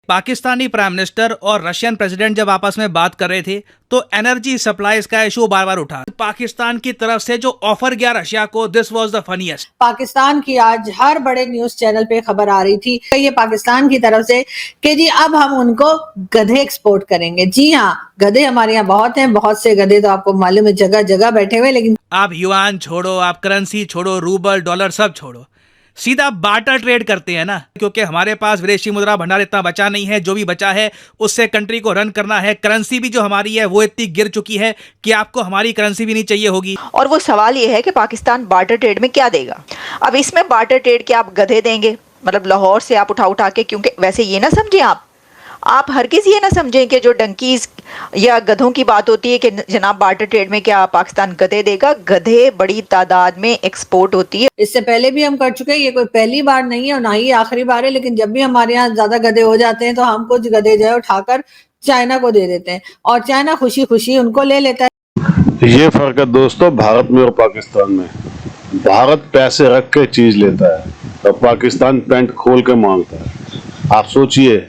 Pakistani prime minister और Russian president जब आपस में बात कर रहे थे तो एनर्जी सप्लाईज का इशू बार बार उठा। पाकिस्तान की तरफ से जो ऑफर गया रशिया को, this was the funniest. Pakistan की आज हर बड़े न्यूज चैनल पे खबर आ रही थी ये पाकिस्तान की तरफ से कि जी अब हम उनको गधे एक्सपोर्ट करेंगे। जी हाँ, गधे हमारे यहाँ बहुत हैं, बहुत से गधे तो आपको मालूम है जगह जगह बैठे हुए। लेकिन आप युआन छोड़ो, आप करेंसी छोड़ो, रूबल डॉलर सब छोड़ो, सीधा बार्टर ट्रेड करते हैं ना, क्योंकि हमारे पास विदेशी मुद्रा भंडार इतना बचा नहीं है। जो भी बचा है उससे कंट्री को रन करना है। करेंसी भी जो हमारी है वो इतनी गिर चुकी है कि आपको हमारी करेंसी भी नहीं चाहिए होगी। और वो सवाल ये है कि पाकिस्तान बार्टर ट्रेड में क्या देगा। अब इसमें बार्टर ट्रेड के आप गधे देंगे, मतलब लाहौर से आप उठा के, क्योंकि वैसे ये ना समझें आप हर किसी ये ना समझें कि जो डंकीज या गधों की बात होती है कि जनाब बार्टर ट्रेड में क्या पाकिस्तान गधे देगा। गधे बड़ी तादाद में एक्सपोर्ट होती है। इससे पहले भी हम कर चुके हैं, ये कोई पहली बार नहीं है और ना ही आखिरी बार है। लेकिन जब भी हमारे यहाँ ज्यादा गधे हो जाते हैं तो हम कुछ गधे जो है उठाकर चाइना को दे देते हैं और चाइना खुशी खुशी उनको ले लेता है। ये फर्क है दोस्तों भारत में और पाकिस्तान में। भारत पैसे रख के चीज लेता है और पाकिस्तान पैंट खोल के मांगता है। आप सोचिए,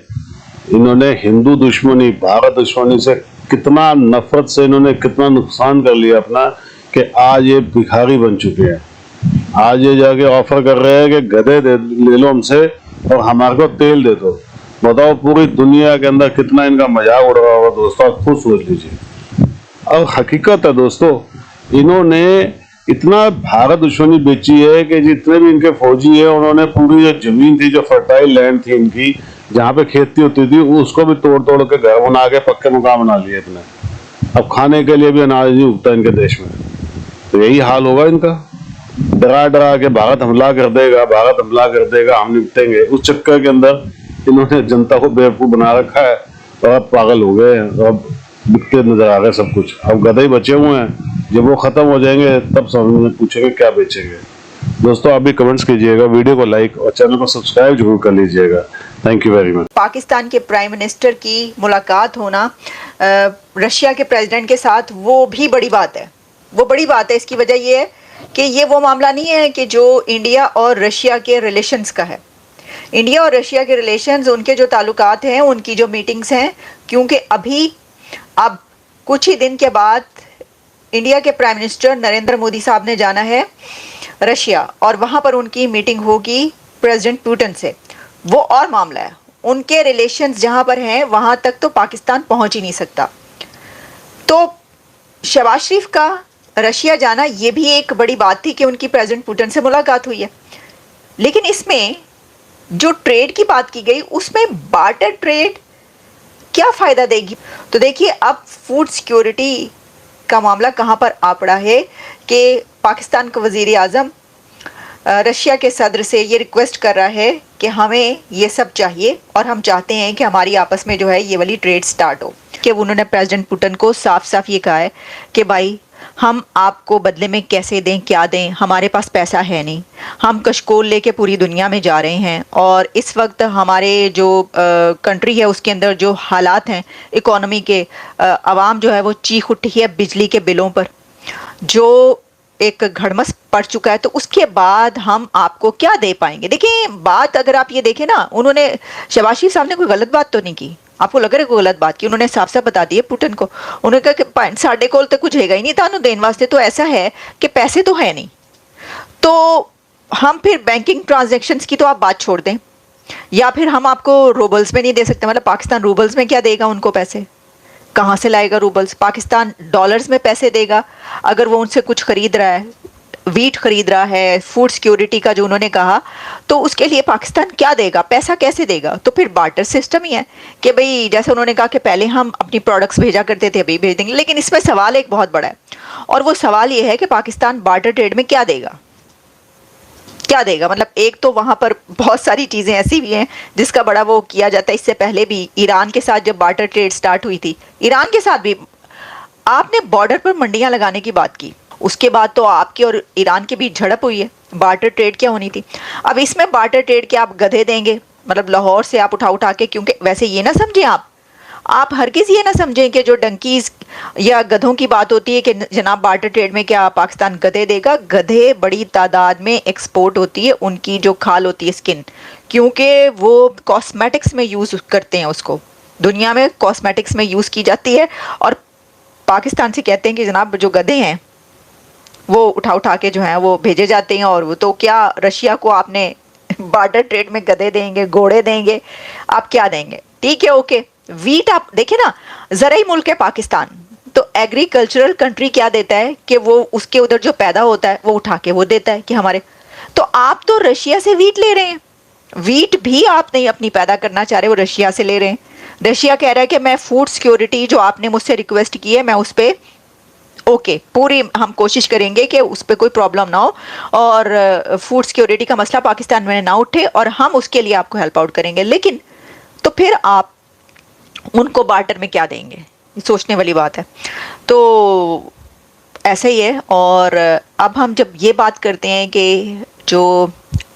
इन्होंने हिंदू दुश्मनी, भारत दुश्मनी से कितना नफरत से इन्होंने कितना नुकसान कर लिया अपना, कि आज ये भिखारी बन चुके हैं। आज ये जाके ऑफर कर रहे हैं कि गधे ले लो हमसे और हमारे को तेल दे दो। बताओ पूरी दुनिया के अंदर कितना इनका मजाक उड़ रहा होगा दोस्तों, आप खुद सोच लीजिए। और हकीकत है दोस्तों, इन्होंने इतना भारत दुश्मनी बेची है कि जितने भी इनके फौजी है उन्होंने पूरी जो जमीन थी, जो फर्टाइल लैंड थी इनकी, जहाँ पे खेती होती थी, उसको भी तोड़ तोड़ के घर बना के पक्के मकान बना लिए अपने। अब खाने के लिए भी अनाज नहीं उगता इनके देश में। तो यही हाल होगा इनका। डरा डरा के भारत हमला कर देगा, भारत हमला कर देगा, हम निपटेंगे, उस चक्कर के अंदर इन्होंने जनता को बेवकूफ बना रखा है और अब पागल हो गए हैं। अब बिकते नजर आ रहे सब कुछ। अब गधे ही बचे हुए हैं, जब वो खत्म हो जाएंगे तब सब पूछेंगे क्या बेचेंगे। दोस्तों आप भी कमेंट्स कीजिएगा, वीडियो को लाइक और चैनल को सब्सक्राइब जरूर कर लीजिएगा। Thank you very much. Pakistan के प्राइम मिनिस्टर की मुलाकात होना रशिया के प्रेसिडेंट के साथ, वो भी बड़ी बात है। वो बड़ी बात है, इसकी वजह ये है कि ये वो मामला नहीं है कि जो इंडिया और रशिया के रिलेशंस का है। इंडिया और रशिया के रिलेशंस, उनके जो ताल्लुकात हैं, उनकी जो मीटिंग्स हैं, क्योंकि अब कुछ ही दिन के बाद इंडिया के प्राइम मिनिस्टर नरेंद्र मोदी साहब ने जाना है रशिया और वहाँ पर उनकी मीटिंग होगी प्रेसिडेंट पुतिन से। वो और मामला है। उनके रिलेशंस जहाँ पर हैं वहाँ तक तो पाकिस्तान पहुँच ही नहीं सकता। तो शहबाज शरीफ का रशिया जाना ये भी एक बड़ी बात थी कि उनकी प्रेसिडेंट पुतिन से मुलाकात हुई है। लेकिन इसमें जो ट्रेड की बात की गई, उसमें बार्टर ट्रेड क्या फ़ायदा देगी। तो देखिए अब फूड सिक्योरिटी का मामला कहाँ पर आ पड़ा है कि पाकिस्तान का वज़ीर आज़म रशिया के सदर से ये रिक्वेस्ट कर रहा है कि हमें ये सब चाहिए और हम चाहते हैं कि हमारी आपस में जो है ये वाली ट्रेड स्टार्ट हो। कि उन्होंने प्रेसिडेंट पुतिन को साफ साफ ये कहा है कि भाई हम आपको बदले में कैसे दें, क्या दें, हमारे पास पैसा है नहीं। हम कशकोल लेके पूरी दुनिया में जा रहे हैं और इस वक्त हमारे जो कंट्री है उसके अंदर जो हालात हैं इकोनॉमी के, आवाम जो है वो चीख उठी है बिजली के बिलों पर, जो एक घड़मस पड़ चुका है। तो उसके बाद हम आपको क्या दे पाएंगे। देखिए बात अगर आप ये देखें ना, उन्होंने शहबाज शरीफ साहब ने कोई गलत बात तो नहीं की। आपको लग रहा है कोई गलत बात की? उन्होंने साफ साफ बता दिए पुतिन को। उन्होंने कहा कि पॉइंट साढ़े कोल तो कुछ हैगा ही नहीं थानू देने वास्ते। तो ऐसा है कि पैसे तो है नहीं, तो हम फिर बैंकिंग ट्रांजेक्शन्स की तो आप बात छोड़ दें, या फिर हम आपको रूबल्स में नहीं दे सकते। मतलब पाकिस्तान रूबल्स में क्या देगा उनको पैसे, कहाँ से लाएगा रूबल्स? पाकिस्तान डॉलर्स में पैसे देगा अगर वो उनसे कुछ खरीद रहा है, वीट खरीद रहा है, फूड सिक्योरिटी का जो उन्होंने कहा, तो उसके लिए पाकिस्तान क्या देगा, पैसा कैसे देगा? तो फिर बार्टर सिस्टम ही है कि भाई जैसे उन्होंने कहा कि पहले हम अपनी प्रोडक्ट्स भेजा करते थे, अभी भेज देंगे। लेकिन इसमें सवाल एक बहुत बड़ा है और वो सवाल ये है कि पाकिस्तान बार्टर ट्रेड में क्या देगा, क्या देगा। मतलब एक तो वहाँ पर बहुत सारी चीज़ें ऐसी भी हैं जिसका बड़ा वो किया जाता है। इससे पहले भी ईरान के साथ जब बार्टर ट्रेड स्टार्ट हुई थी, ईरान के साथ भी आपने बॉर्डर पर मंडियाँ लगाने की बात की, उसके बाद तो आपकी और ईरान के बीच झड़प हुई है। बार्टर ट्रेड क्या होनी थी। अब इसमें बार्टर ट्रेड के आप गधे देंगे, मतलब लाहौर से आप उठा के, क्योंकि वैसे ये ना समझें आप हर किसी ये ना समझें कि जो डंकीज या गधों की बात होती है कि जनाब बार्टर ट्रेड में क्या पाकिस्तान गधे देगा? गधे बड़ी तादाद में एक्सपोर्ट होती है, उनकी जो खाल होती है स्किन, क्योंकि वो कॉस्मेटिक्स में यूज़ करते हैं, उसको दुनिया में कॉस्मेटिक्स में यूज़ की जाती है। और पाकिस्तान से कहते हैं कि जनाब जो गधे हैं वो उठा उठा के जो है वो भेजे जाते हैं। और वो तो क्या रशिया को आपने बार्टर ट्रेड में गधे देंगे, घोड़े देंगे, आप क्या देंगे? ठीक है, ओके। वीट आप देखें ना, ज़राई मुल्क है पाकिस्तान, तो एग्रीकल्चरल कंट्री क्या देता है कि वो उसके उधर जो पैदा होता है वो उठा के वो देता है कि हमारे। तो आप तो रशिया से वीट ले रहे हैं, वीट भी आप नहीं अपनी पैदा करना चाह रहे, वो रशिया से ले रहे हैं। रशिया कह रहा है कि मैं फूड सिक्योरिटी जो आपने मुझसे रिक्वेस्ट की है मैं उस पर ओके पूरी हम कोशिश करेंगे कि उस पर कोई प्रॉब्लम ना हो और फूड सिक्योरिटी का मसला पाकिस्तान में ना उठे और हम उसके लिए आपको हेल्प आउट करेंगे। लेकिन तो फिर आप उनको बार्टर में क्या देंगे? ये सोचने वाली बात है। तो ऐसा ही है। और अब हम जब ये बात करते हैं कि जो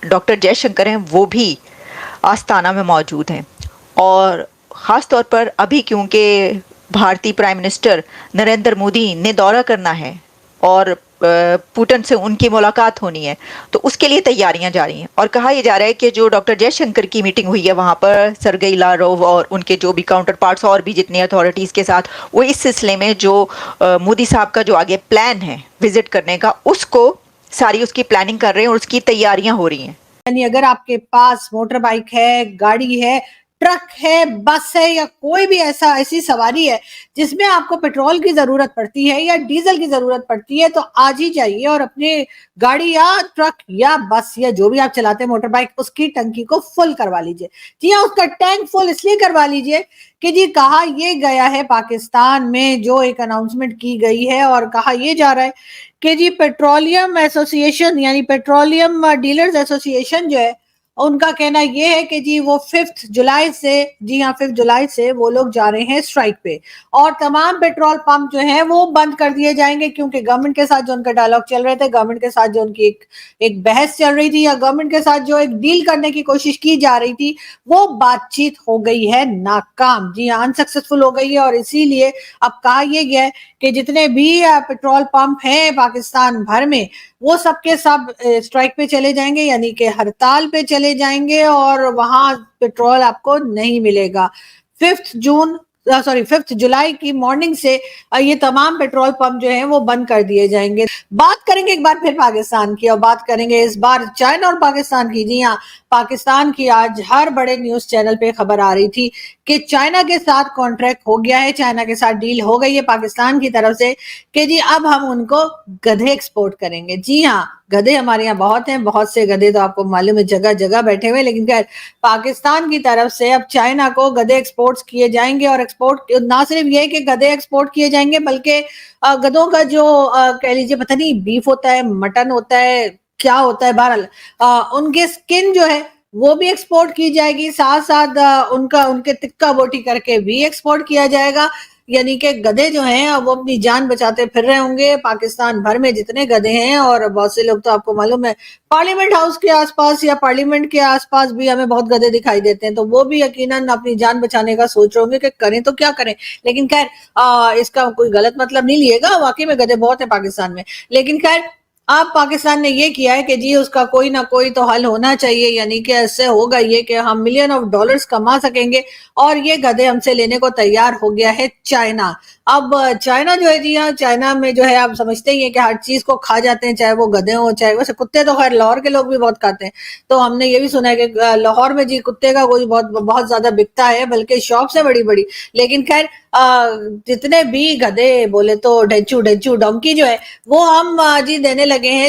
डॉक्टर जयशंकर हैं वो भी आस्ताना में मौजूद हैं, और ख़ास तौर पर अभी क्योंकि भारतीय प्राइम मिनिस्टर नरेंद्र मोदी ने दौरा करना है और पुतिन से उनकी मुलाकात होनी है, तो उसके लिए तैयारियां जारी हैं। और कहा यह जा रहा है कि जो डॉक्टर जयशंकर की मीटिंग हुई है वहाँ पर सरगेई लारोव और उनके जो भी काउंटर पार्ट्स और भी जितनी अथॉरिटीज़ के साथ, वो इस सिलसिले में जो मोदी साहब का जो आगे प्लान है विजिट करने का, उसको सारी उसकी प्लानिंग कर रहे हैं और उसकी तैयारियां हो रही हैं। यानी अगर आपके पास मोटर बाइक है, गाड़ी है, ट्रक है, बस है या कोई भी ऐसी सवारी है जिसमें आपको पेट्रोल की जरूरत पड़ती है या डीजल की जरूरत पड़ती है, तो आज ही जाइए और अपने गाड़ी या ट्रक या बस या जो भी आप चलाते हैं मोटर बाइक, उसकी टंकी को फुल करवा लीजिए। जी हाँ, उसका टैंक फुल इसलिए करवा लीजिए कि जी कहा ये गया है, पाकिस्तान में जो एक अनाउंसमेंट की गई है और कहा यह जा रहा है कि जी पेट्रोलियम एसोसिएशन यानी पेट्रोलियम डीलर्स एसोसिएशन जो है, उनका कहना यह है कि जी वो 5 जुलाई से, जी हाँ 5 जुलाई से वो लोग जा रहे हैं स्ट्राइक पे और तमाम पेट्रोल पंप जो हैं वो बंद कर दिए जाएंगे, क्योंकि गवर्नमेंट के साथ जो उनका डायलॉग चल रहे थे, गवर्नमेंट के साथ जो उनकी एक बहस चल रही थी या गवर्नमेंट के साथ जो एक डील करने की कोशिश की जा रही थी, वो बातचीत हो गई है नाकाम। जी हाँ, अनसक्सेसफुल हो गई है। और इसीलिए अब कहा यह गया है कि जितने भी पेट्रोल पंप हैं पाकिस्तान भर में, वो सबके सब स्ट्राइक पे चले जाएंगे, यानी कि हड़ताल पे चले जाएंगे और वहां पेट्रोल आपको नहीं मिलेगा। 5 जुलाई की मॉर्निंग से ये तमाम पेट्रोल पंप जो हैं वो बंद कर दिए जाएंगे। बात करेंगे एक बार फिर पाकिस्तान की, और बात करेंगे इस बार चाइना और पाकिस्तान की। जी हाँ, पाकिस्तान की आज हर बड़े न्यूज चैनल पे खबर आ रही थी कि चाइना के साथ कॉन्ट्रैक्ट हो गया है, चाइना के साथ डील हो गई है पाकिस्तान की तरफ से कि जी अब हम उनको गधे एक्सपोर्ट करेंगे। जी हाँ, गधे हमारे यहाँ बहुत हैं, बहुत से गधे तो आपको मालूम है जगह जगह बैठे हुए, लेकिन खैर पाकिस्तान की तरफ से अब चाइना को गधे एक्सपोर्ट किए जाएंगे। और एक्सपोर्ट ना सिर्फ ये कि गधे एक्सपोर्ट किए जाएंगे, बल्कि गधों का जो कह लीजिए पता नहीं बीफ होता है, मटन होता है, क्या होता है, बहरहाल उनके स्किन जो है वो भी एक्सपोर्ट की जाएगी, साथ साथ उनके टिक्का बोटी करके भी एक्सपोर्ट किया जाएगा। यानी कि गधे जो हैं वो अपनी जान बचाते फिर रहे होंगे पाकिस्तान भर में जितने गधे हैं। और बहुत से लोग तो आपको मालूम है पार्लियामेंट हाउस के आसपास या पार्लियामेंट के आसपास भी हमें बहुत गधे दिखाई देते हैं, तो वो भी यकीनन अपनी जान बचाने का सोच रहे होंगे कि करें तो क्या करें। लेकिन खैर इसका कोई गलत मतलब नहीं लिएगा, वाकई में गधे बहुत है पाकिस्तान में। लेकिन खैर अब पाकिस्तान ने ये किया है कि जी उसका कोई ना कोई तो हल होना चाहिए, यानी कि ऐसे होगा ये कि हम $मिलियन ऑफ डॉलर्स कमा सकेंगे। और ये गधे हमसे लेने को तैयार हो गया है चाइना। अब चाइना जो है, जी हाँ, चाइना में जो है आप समझते ही हैं कि हर चीज को खा जाते हैं, चाहे वो गधे हो चाहे वैसे कुत्ते तो खैर लाहौर के लोग भी बहुत खाते हैं। तो हमने ये भी सुना है कि लाहौर में जी कुत्ते का कोई बहुत ज्यादा बिकता है, बल्कि शॉप से बड़ी। लेकिन खैर जितने भी गधे बोले तो ढेंचू डोंकी जो है वो हम जी देने लगे हैं